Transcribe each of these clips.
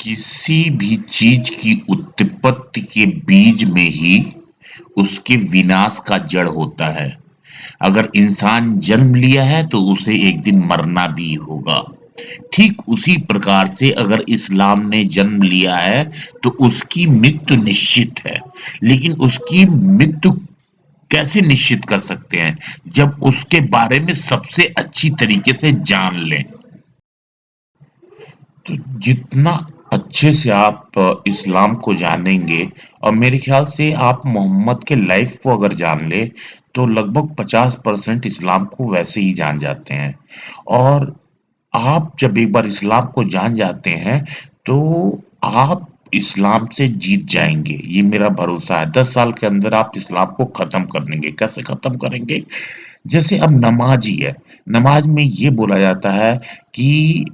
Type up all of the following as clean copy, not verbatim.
किसी भी चीज की उत्पत्ति के बीज में ही उसके विनाश का जड़ होता है। अगर इंसान जन्म लिया है तो उसे एक दिन मरना भी होगा। ठीक उसी प्रकार से अगर इस्लाम ने जन्म लिया है तो उसकी मृत्यु निश्चित है। लेकिन उसकी मृत्यु कैसे निश्चित कर सकते हैं? जब उसके बारे में सबसे अच्छी तरीके से जान लें। तो जितना अच्छे से आप इस्लाम को जानेंगे और मेरे ख्याल से आप मोहम्मद के लाइफ को अगर जान ले तो लगभग 50% इस्लाम को वैसे ही जान जाते हैं। और आप जब एक बार इस्लाम को जान जाते हैं तो आप इस्लाम से जीत जाएंगे, ये मेरा भरोसा है। 10 साल के अंदर आप इस्लाम को खत्म कर देंगे। कैसे खत्म करेंगे? जैसे अब नमाज ही है। नमाज में ये बोला जाता है कि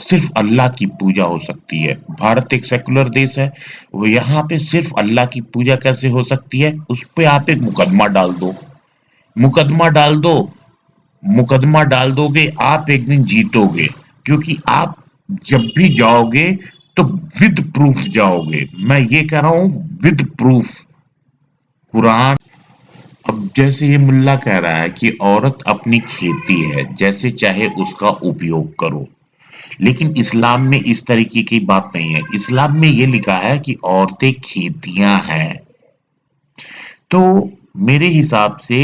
सिर्फ अल्लाह की पूजा हो सकती है। भारत एक सेकुलर देश है, वो यहाँ पे सिर्फ अल्लाह की पूजा कैसे हो सकती है? उस पे आप एक मुकदमा डाल दो। मुकदमा डाल दो। मुकदमा डाल दोगे, आप एक दिन जीतोगे। क्योंकि आप जब भी जाओगे तो विद प्रूफ जाओगे। मैं ये कह रहा हूं, विद प्रूफ। कुरान। अब जैसे ये मुल्ला कह रहा है कि औरत अपनी खेती है, जैसे चाहे उसका उपयोग करो। लेकिन इस्लाम में इस तरीके की बात नहीं है। इस्लाम में ये लिखा है कि औरतें खेतियां हैं। तो मेरे हिसाब से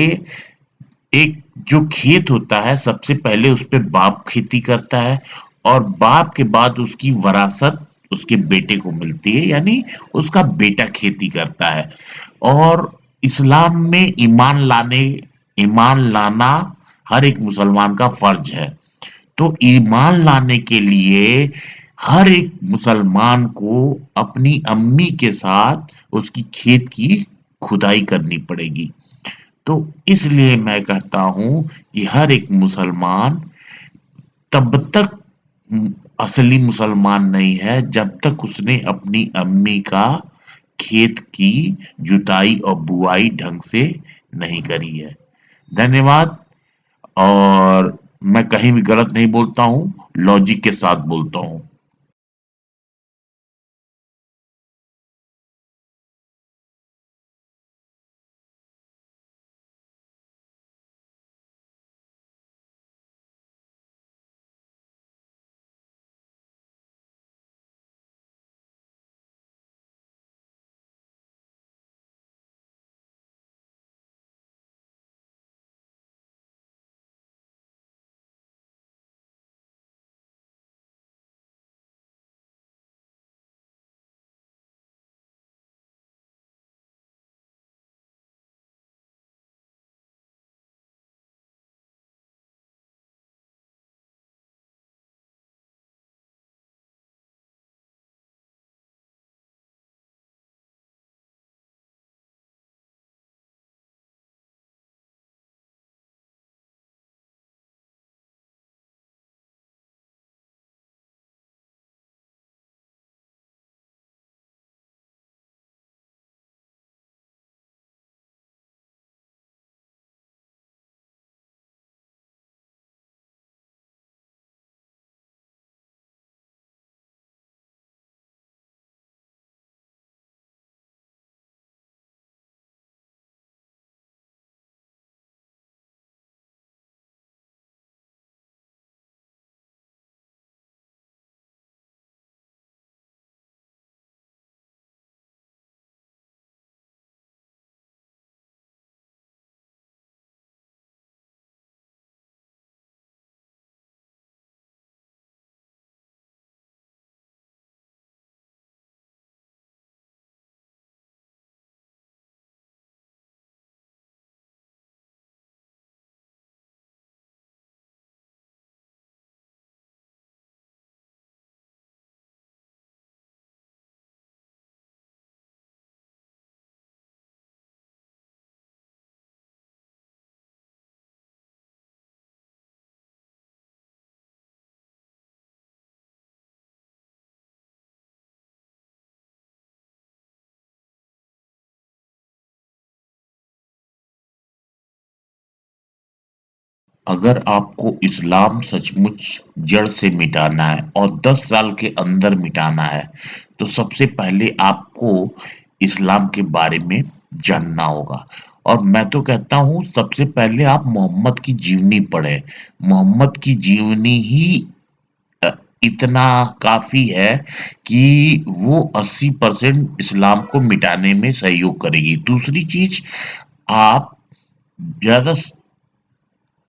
एक जो खेत होता है सबसे पहले उस पे बाप खेती करता है और बाप के बाद उसकी वरासत उसके बेटे को मिलती है, यानी उसका बेटा खेती करता है। और इस्लाम में ईमान लाना हर एक मुसलमान का फर्ज है। तो ईमान लाने के लिए हर एक मुसलमान को अपनी अम्मी के साथ उसकी खेत की खुदाई करनी पड़ेगी। तो इसलिए मैं कहता हूं कि हर एक मुसलमान तब तक असली मुसलमान नहीं है जब तक उसने अपनी अम्मी का खेत की जुताई और बुआई ढंग से नहीं करी है। धन्यवाद। और मैं कहीं भी गलत नहीं बोलता हूं, लॉजिक के साथ बोलता हूं। अगर आपको इस्लाम सचमुच जड़ से मिटाना है और 10 साल के अंदर मिटाना है, तो सबसे पहले आपको इस्लाम के बारे में जानना होगा। और मैं तो कहता हूँ सबसे पहले आप मोहम्मद की जीवनी पढ़ें। मोहम्मद की जीवनी ही अ, इतना काफ़ी है कि वो 80% इस्लाम को मिटाने में सहयोग करेगी। दूसरी चीज़, आप ज़्यादा